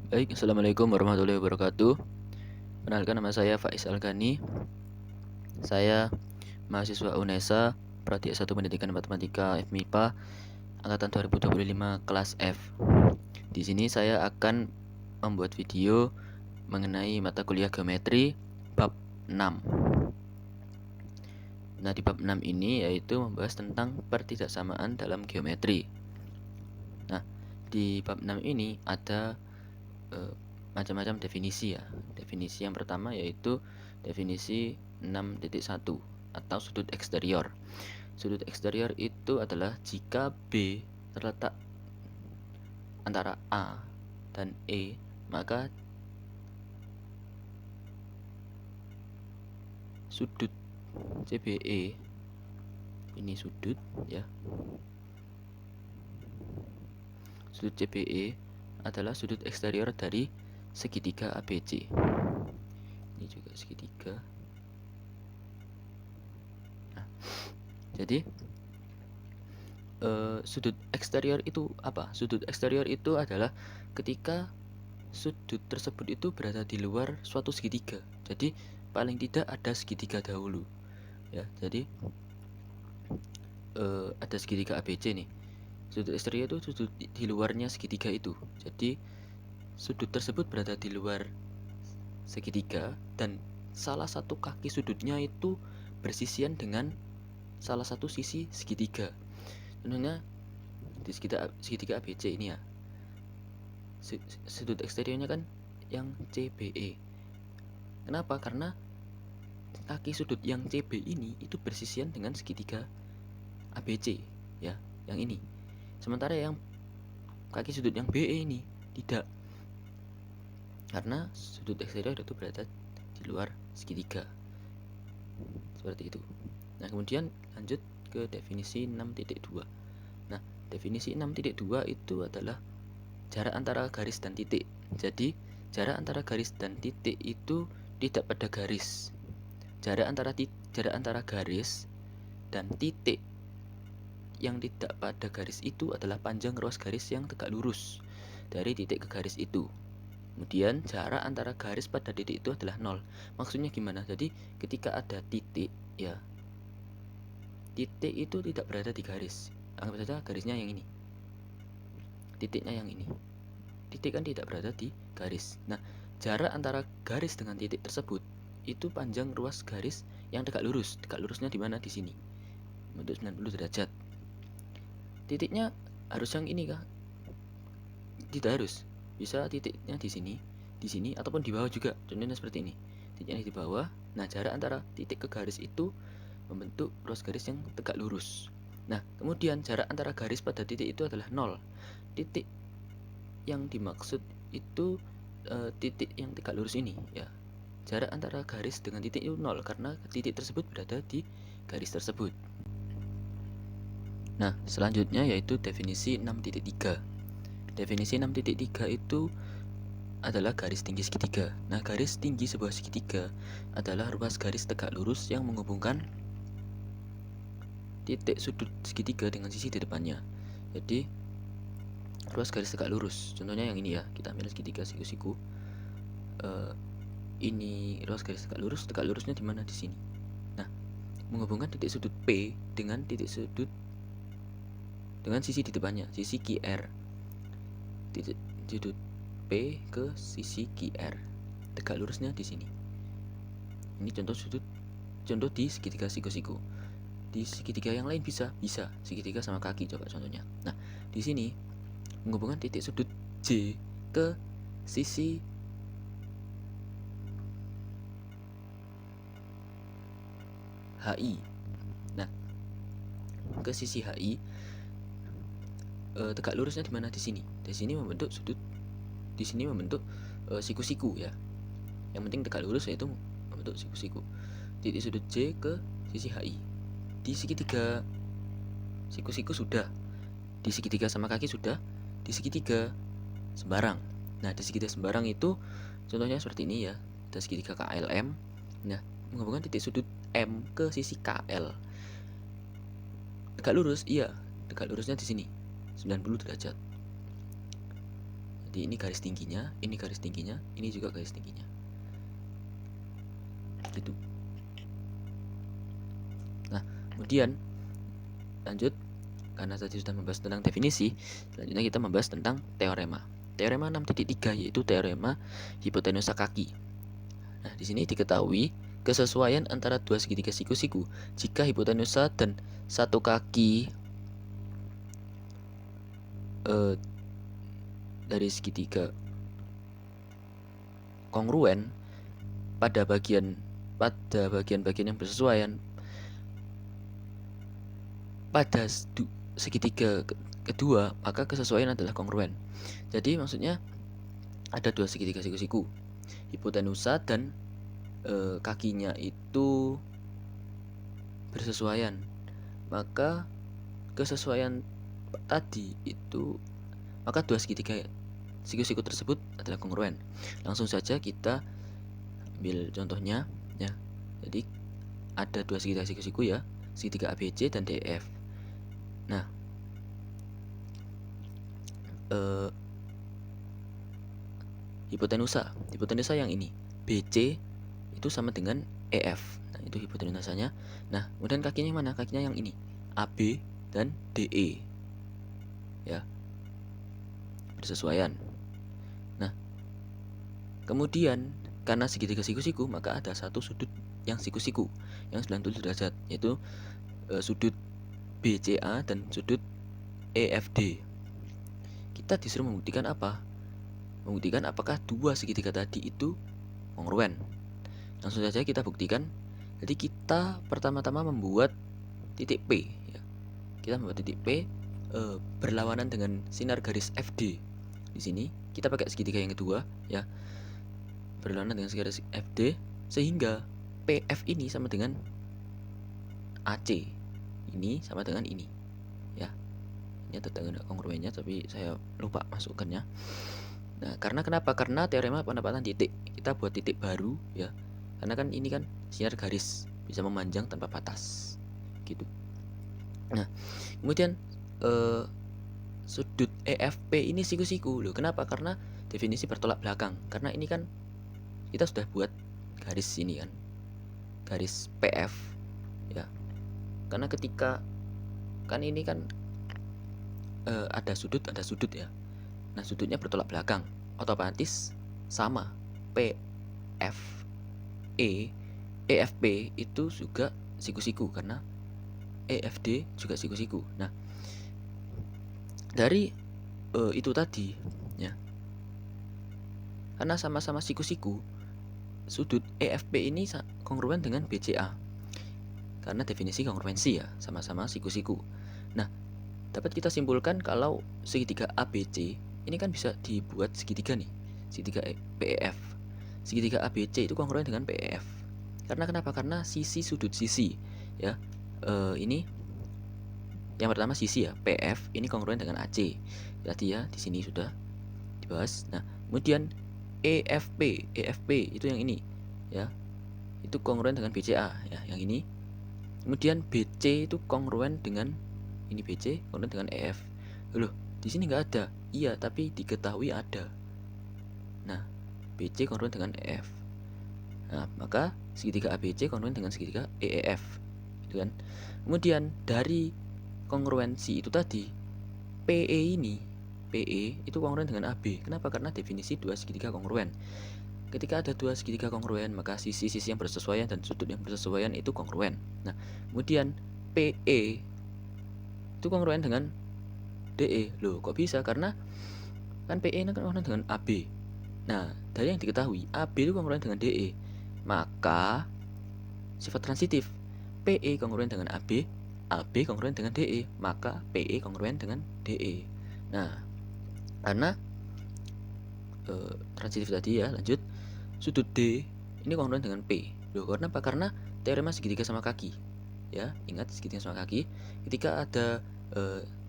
Baik, Assalamualaikum warahmatullahi wabarakatuh. Kenalkan, nama saya Faiz Algani. Saya mahasiswa UNESA, Prodi S1 Pendidikan Matematika FMIPA, angkatan 2025 kelas F. Di sini saya akan membuat video mengenai mata kuliah geometri bab 6. Nah, di bab 6 ini yaitu membahas tentang pertidaksamaan dalam geometri. Nah, di bab 6 ini ada macam-macam definisi ya. Definisi yang pertama yaitu definisi 6.1 atau sudut eksterior. Sudut eksterior itu adalah jika B terletak antara A dan E, maka sudut CBE ini sudut ya. Sudut CBE adalah sudut eksterior dari segitiga ABC. Ini juga segitiga. Nah, jadi sudut eksterior itu apa? Sudut eksterior itu adalah ketika sudut tersebut itu berada di luar suatu segitiga. Jadi paling tidak ada segitiga dahulu. Ya, jadi ada segitiga ABC nih. Sudut eksterior itu sudut di luarnya segitiga itu. Jadi sudut tersebut berada di luar segitiga dan salah satu kaki sudutnya itu bersisian dengan salah satu sisi segitiga. Contohnya di segitiga ABC ini ya. Sudut eksteriornya kan yang CBE. Kenapa? Karena kaki sudut yang CB ini itu bersisian dengan segitiga ABC ya, yang ini. Sementara yang kaki sudut yang BE ini tidak. Karena sudut eksterior itu berada di luar segitiga. Seperti itu. Nah, kemudian lanjut ke definisi 6.2. Nah, definisi 6.2 itu adalah jarak antara garis dan titik. Jadi, jarak antara garis dan titik itu tidak pada garis. Jarak antara garis dan titik yang tidak pada garis itu adalah panjang ruas garis yang tegak lurus dari titik ke garis itu. Kemudian jarak antara garis pada titik itu adalah 0. Maksudnya gimana? Jadi ketika ada titik ya, titik itu tidak berada di garis. Anggap saja garisnya yang ini, titiknya yang ini. Titik kan tidak berada di garis. Nah, jarak antara garis dengan titik tersebut itu panjang ruas garis yang tegak lurus. Tegak lurusnya di mana? Di sini. Bentuk 90 derajat. Titiknya harus yang ini kah? Tidak harus. Bisa titiknya di sini ataupun di bawah juga. Contohnya seperti ini. Titiknya di bawah. Nah, jarak antara titik ke garis itu membentuk ruas garis yang tegak lurus. Nah, kemudian jarak antara garis pada titik itu adalah 0. Titik yang dimaksud itu titik yang tegak lurus ini ya. Jarak antara garis dengan titik itu 0 karena titik tersebut berada di garis tersebut. Nah, selanjutnya yaitu definisi 6.3. Definisi 6.3 itu adalah garis tinggi segitiga. Nah, garis tinggi sebuah segitiga adalah ruas garis tegak lurus yang menghubungkan titik sudut segitiga dengan sisi di depannya. Jadi ruas garis tegak lurus. Contohnya yang ini ya. Kita ambil segitiga siku-siku. Ini ruas garis tegak lurus. Tegak lurusnya di mana? Di sini. Nah, menghubungkan titik sudut P dengan titik sudut dengan sisi di depannya, sisi QR. Titik sudut P ke sisi QR. Tegak lurusnya di sini. Ini contoh di segitiga siku-siku. Di segitiga yang lain bisa segitiga sama kaki coba contohnya. Nah, di sini menghubungkan titik sudut J ke sisi HI. Nah, ke sisi HI tegak lurusnya di mana? Di sini. Di sini membentuk sudut. Di sini membentuk siku-siku ya. Yang penting tegak lurus yaitu membentuk siku-siku. Titik sudut J ke sisi HI. Di segitiga siku-siku sudah. Di segitiga sama kaki sudah. Di segitiga sembarang. Nah, di segitiga sembarang itu contohnya seperti ini ya. Ada segitiga KLM. Nah, menghubungkan titik sudut M ke sisi KL. Tegak lurus? Iya, tegak lurusnya di sini. 90 derajat. Jadi ini garis tingginya, ini garis tingginya, ini juga garis tingginya. Gitu. Nah, kemudian lanjut, karena tadi sudah membahas tentang definisi, selanjutnya kita membahas tentang teorema. Teorema 6.3 yaitu teorema hipotenusa kaki. Nah, di sini diketahui kesesuaian antara dua segitiga siku-siku jika hipotenusa dan satu kaki dari segitiga kongruen pada bagian-bagian yang bersesuaian pada segitiga kedua, maka kesesuaian adalah kongruen. Jadi maksudnya ada dua segitiga siku-siku, hipotenusa dan kakinya itu bersesuaian, maka kesesuaian tadi itu, maka dua segitiga siku-siku tersebut adalah kongruen. Langsung saja kita ambil contohnya ya. Jadi ada dua segitiga siku-siku ya, segitiga ABC dan DF. Nah, hipotenusa yang ini BC itu sama dengan EF. Nah, itu hipotenusanya. Nah, kemudian kakinya mana? Kakinya yang ini, AB dan DE. Ya. Bersesuaian. Nah, kemudian karena segitiga siku-siku, maka ada satu sudut yang siku-siku yang 90 derajat, yaitu sudut BCA dan sudut EFD. Kita disuruh membuktikan apa? Membuktikan apakah dua segitiga tadi itu kongruen. Langsung saja kita buktikan. Jadi kita pertama-tama membuat titik P ya. Kita membuat titik P berlawanan dengan sinar garis FD. Di sini kita pakai segitiga yang kedua ya. Berlawanan dengan garis FD sehingga PF ini sama dengan AC. Ini sama dengan ini. Ya. Ini ada kongruennya tapi saya lupa masukkannya. Nah, karena kenapa? Karena teorema penempatan titik. Kita buat titik baru ya. Karena kan ini kan sinar garis bisa memanjang tanpa batas. Gitu. Nah, kemudian sudut EFP ini siku-siku. Loh, kenapa? Karena definisi bertolak belakang. Karena ini kan kita sudah buat garis ini kan. Garis PF ya. Karena ketika kan ini kan ada sudut ya. Nah, sudutnya bertolak belakang, otomatis sama EFP itu juga siku-siku karena EFD juga siku-siku. Nah, dari itu tadi ya, karena sama-sama siku-siku, sudut EFP ini kongruen dengan BCA karena definisi kongruensi ya, sama-sama siku-siku. Nah, dapat kita simpulkan kalau segitiga ABC ini kan bisa dibuat segitiga nih, segitiga PEF. Segitiga ABC itu kongruen dengan PEF. Karena kenapa? Karena sisi sudut sisi ya. Ini yang pertama sisi ya, PF ini kongruen dengan AC. Tadi ya di sini sudah dibahas. Nah, kemudian EFP itu yang ini ya. Itu kongruen dengan BCA ya, yang ini. Kemudian BC itu kongruen dengan ini, BC kongruen dengan EF. Loh, di sini nggak ada. Iya, tapi diketahui ada. Nah, BC kongruen dengan EF. Nah, maka segitiga ABC kongruen dengan segitiga EEF. Gitu kan. Kemudian dari kongruensi itu tadi, PE itu kongruen dengan AB. Kenapa? Karena definisi dua segitiga kongruen. Ketika ada dua segitiga kongruen, maka sisi-sisi yang bersesuaian dan sudut yang bersesuaian itu kongruen. Nah, kemudian PE itu kongruen dengan DE. Loh, kok bisa? Karena kan PE ini kan kongruen dengan AB. Nah, dari yang diketahui, AB itu kongruen dengan DE. Maka sifat transitif, PE kongruen dengan AB, AB kongruen dengan DE, maka PE kongruen dengan DE. Nah, karena transitif tadi ya, lanjut. Sudut D ini kongruen dengan P. Loh, karena apa? Karena teorema segitiga sama kaki. Ya, ingat segitiga sama kaki. Ketika ada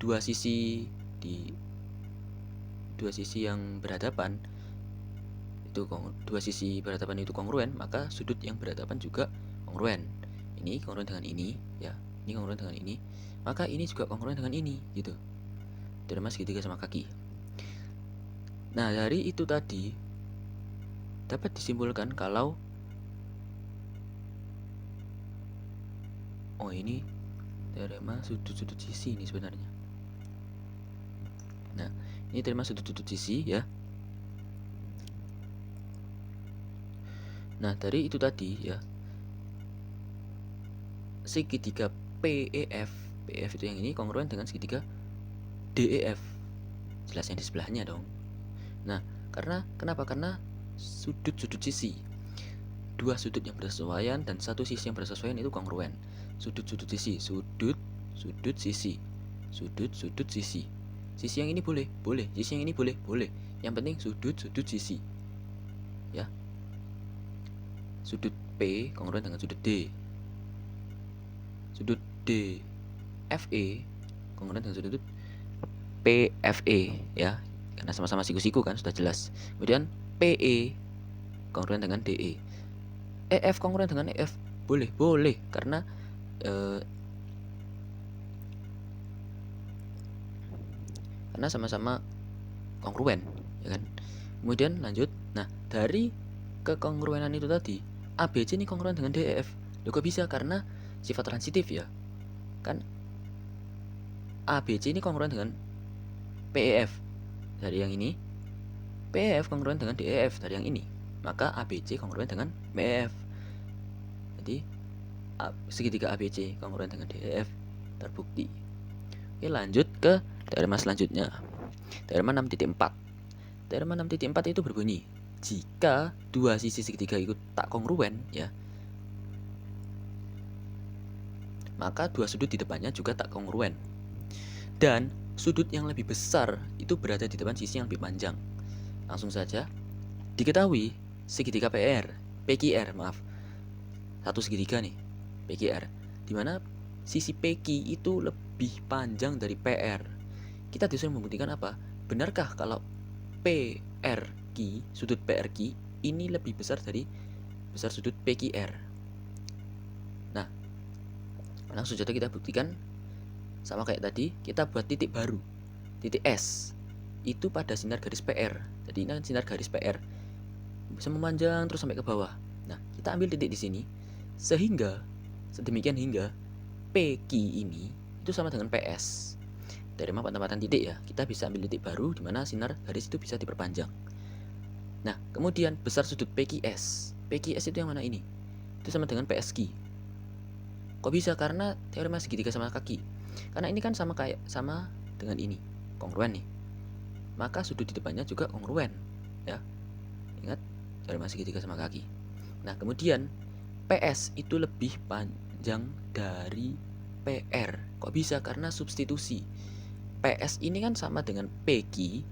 dua sisi yang berhadapan, itu dua sisi berhadapan itu kongruen, maka sudut yang berhadapan juga kongruen. Ini kongruen dengan ini ya, ini kongruen dengan ini, maka ini juga kongruen dengan ini gitu. Teorema segitiga sama kaki. Nah, dari itu tadi dapat disimpulkan kalau ini teorema sudut-sudut sisi ini sebenarnya. Nah, ini teorema sudut-sudut sisi ya. Nah, dari itu tadi ya, segitiga PEF itu yang ini kongruen dengan segitiga DEF. Jelas yang di sebelahnya dong. Nah, kenapa? Karena sudut-sudut sisi. Dua sudut yang bersesuaian dan satu sisi yang bersesuaian itu kongruen. Sudut-sudut sisi, sudut sisi, sudut sisi. Sisi yang ini boleh, sisi yang ini boleh. Yang penting sudut sisi. Ya. Sudut P kongruen dengan sudut D. Sudut D FE kongruen dengan sudut PFE ya. Karena sama-sama siku-siku kan sudah jelas. Kemudian PE kongruen dengan DE. EF kongruen dengan EF boleh karena sama-sama kongruen ya kan. Kemudian lanjut. Nah, dari kekongruenan itu tadi ABC ini kongruen dengan DEF. Loh kok bisa? Karena sifat transitif ya. Kan ABC ini kongruen dengan PEF dari yang ini. PEF kongruen dengan DEF dari yang ini. Maka ABC kongruen dengan PEF. Jadi segitiga ABC kongruen dengan DEF terbukti. Oke, lanjut ke teorema selanjutnya. Teorema 6.4. Teorema 6.4 itu berbunyi, jika dua sisi segitiga itu tak kongruen ya, maka dua sudut di depannya juga tak kongruen. Dan sudut yang lebih besar itu berada di depan sisi yang lebih panjang. Langsung saja diketahui segitiga PQR, satu segitiga nih, PQR, dimana sisi PQ itu lebih panjang dari PR. Kita disuruh membuktikan apa? Benarkah kalau PRQ, sudut PRQ ini lebih besar dari besar sudut PQR? Nah, langsung saja kita buktikan. Sama kayak tadi, kita buat titik baru, titik S itu pada sinar garis PR. Jadi ini kan sinar garis PR bisa memanjang terus sampai ke bawah. Nah, kita ambil titik di sini sehingga sedemikian hingga PQ ini itu sama dengan PS. Dari penempatan titik ya, kita bisa ambil titik baru di mana sinar garis itu bisa diperpanjang. Nah, kemudian besar sudut PQS. PQS itu yang mana ini? Itu sama dengan PSQ. Kok bisa? Karena teorema segitiga sama kaki. Karena ini kan sama dengan ini, kongruen nih. Maka sudut di depannya juga kongruen, ya. Ingat, teorema segitiga sama kaki. Nah, kemudian PS itu lebih panjang dari PR. Kok bisa? Karena substitusi. PS ini kan sama dengan PQ,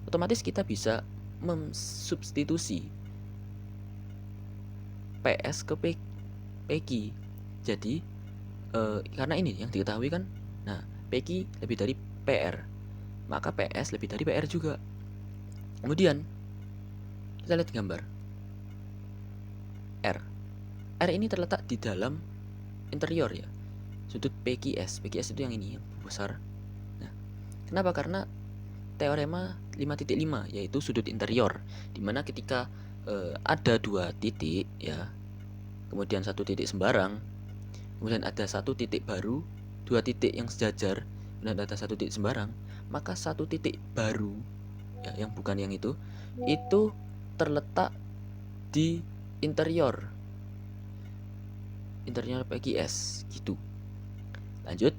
otomatis kita bisa mensubstitusi PS ke PQ. Jadi karena ini yang diketahui kan, nah PQ lebih dari PR, maka PS lebih dari PR juga. Kemudian kita lihat gambar R ini terletak di dalam interior ya, sudut PQS itu yang ini, yang besar. Nah, kenapa? Karena teorema 5.5 yaitu sudut interior, dimana ketika ada dua titik ya, kemudian satu titik sembarang, kemudian ada satu titik baru, dua titik yang sejajar, kemudian ada satu titik sembarang, maka satu titik baru ya, yang bukan yang itu terletak di interior PQS gitu. Lanjut,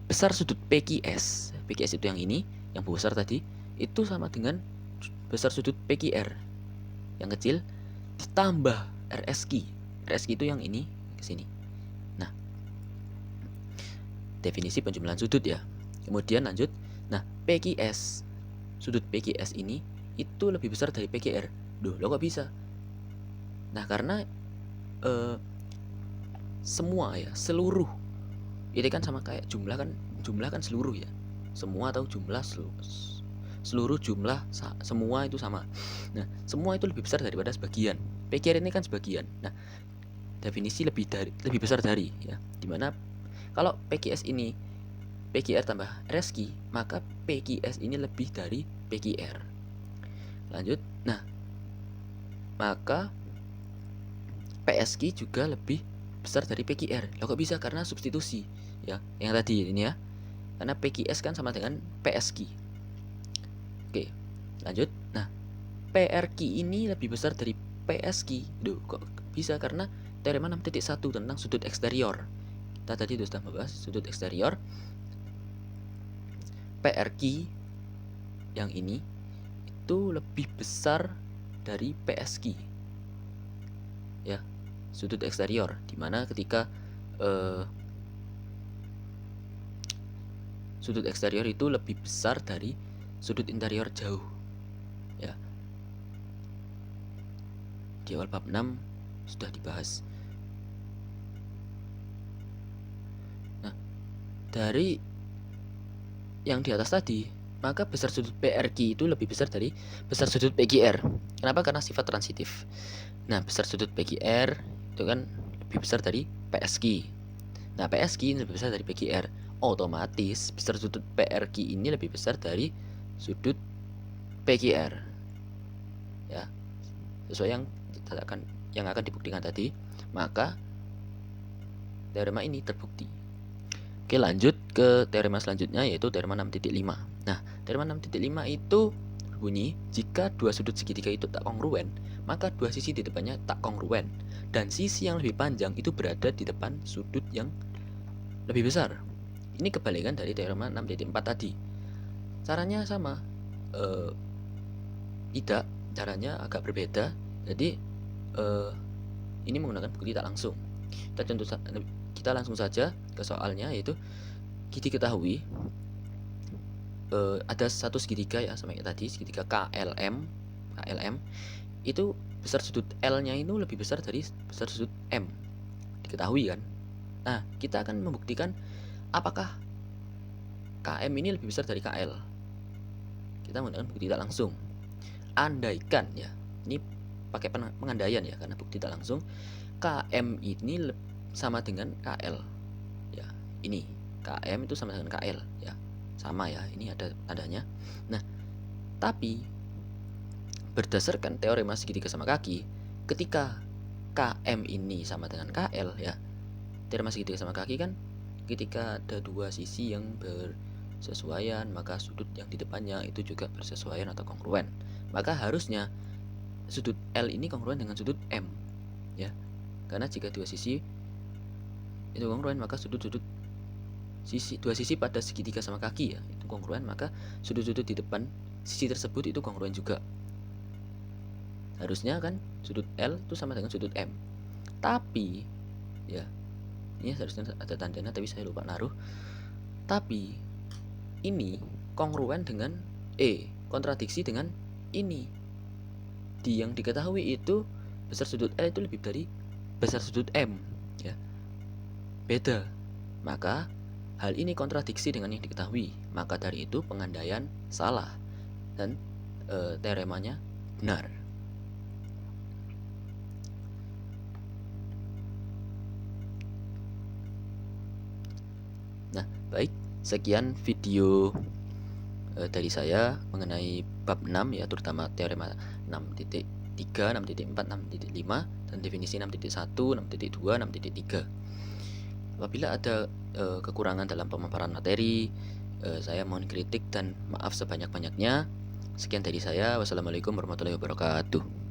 besar sudut PQS itu yang ini, yang besar tadi, itu sama dengan besar sudut PQR yang kecil ditambah RSQ itu yang ini ke sini. Nah, definisi penjumlahan sudut ya. Kemudian lanjut. Nah, PQS, sudut PQS ini itu lebih besar dari PQR. Loh kok bisa? Nah, karena semua ya, seluruh ini kan sama kayak jumlah kan seluruh ya, semua atau jumlah seluruh jumlah semua itu sama. Nah, semua itu lebih besar daripada sebagian. PQR ini kan sebagian. Nah, definisi lebih besar dari ya, dimana kalau PQS ini PQR tambah RSQ, maka PQS ini lebih dari PQR. Lanjut. Nah, maka PSG juga lebih besar dari PQR. Loh kok bisa? Karena substitusi ya, yang tadi ini ya. Karena PQS kan sama dengan PSG. Oke, lanjut. Nah, PRQ ini lebih besar dari PSG. Duh, kok bisa? Karena teorema 6.1 tentang sudut eksterior. Kita tadi sudah membahas sudut eksterior. PRQ yang ini itu lebih besar dari PSG. Ya, sudut eksterior, dimana ketika sudut eksterior itu lebih besar dari sudut interior jauh. Ya, di awal bab 6 sudah dibahas. Nah, dari yang di atas tadi, maka besar sudut PRQ itu lebih besar dari besar sudut PQR. Kenapa? Karena sifat transitif. Nah, besar sudut PQR itu kan lebih besar dari PSG. Nah, PSG ini lebih besar dari PQR. Otomatis besar sudut PRQ ini lebih besar dari sudut PQR. Ya, sesuai yang akan dibuktikan tadi, maka teorema ini terbukti. Oke, lanjut ke teorema selanjutnya, yaitu teorema 6.5. Nah, teorema 6.5 itu berbunyi, jika dua sudut segitiga itu tak kongruen, maka dua sisi di depannya tak kongruen, dan sisi yang lebih panjang itu berada di depan sudut yang lebih besar. Ini kebalikan dari teorema 6.4 tadi. Caranya sama, tidak, caranya agak berbeda. Jadi ini menggunakan bukti tak langsung. Kita langsung saja ke soalnya, yaitu diketahui ada satu segitiga ya, sama kayak tadi, segitiga KLM itu besar sudut L-nya itu lebih besar dari besar sudut M. Diketahui kan? Nah, kita akan membuktikan apakah KM ini lebih besar dari KL. Kita menggunakan bukti tak langsung. Andaikan ya, ini pakai pengandaian ya, karena bukti tak langsung, KM ini sama dengan KL. Ya, ini KM itu sama dengan KL ya. Sama ya, ini ada tandanya. Nah, tapi berdasarkan teorema segitiga sama kaki, ketika KM ini sama dengan KL ya, teorema segitiga sama kaki kan ketika ada dua sisi yang bersesuaian, maka sudut yang di depannya itu juga bersesuaian atau kongruen. Maka harusnya sudut L ini kongruen dengan sudut M ya. Karena jika dua sisi itu kongruen, maka dua sisi pada segitiga sama kaki ya itu kongruen, maka sudut-sudut di depan sisi tersebut itu kongruen juga. Harusnya kan sudut L itu sama dengan sudut M. Tapi ya, ini harusnya ada tandanya tapi saya lupa naruh. Tapi ini kongruen dengan kontradiksi dengan ini. Yang diketahui itu besar sudut L itu lebih dari besar sudut M ya. Beda. Maka hal ini kontradiksi dengan yang diketahui. Maka dari itu pengandaian salah dan teoremanya benar. Nah, baik, sekian video dari saya mengenai bab 6 ya, terutama teorema 6.3, 6.4, 6.5 dan definisi 6.1, 6.2, 6.3. Apabila ada kekurangan dalam pemaparan materi, saya mohon kritik dan maaf sebanyak-banyaknya. Sekian dari saya. Wassalamualaikum warahmatullahi wabarakatuh.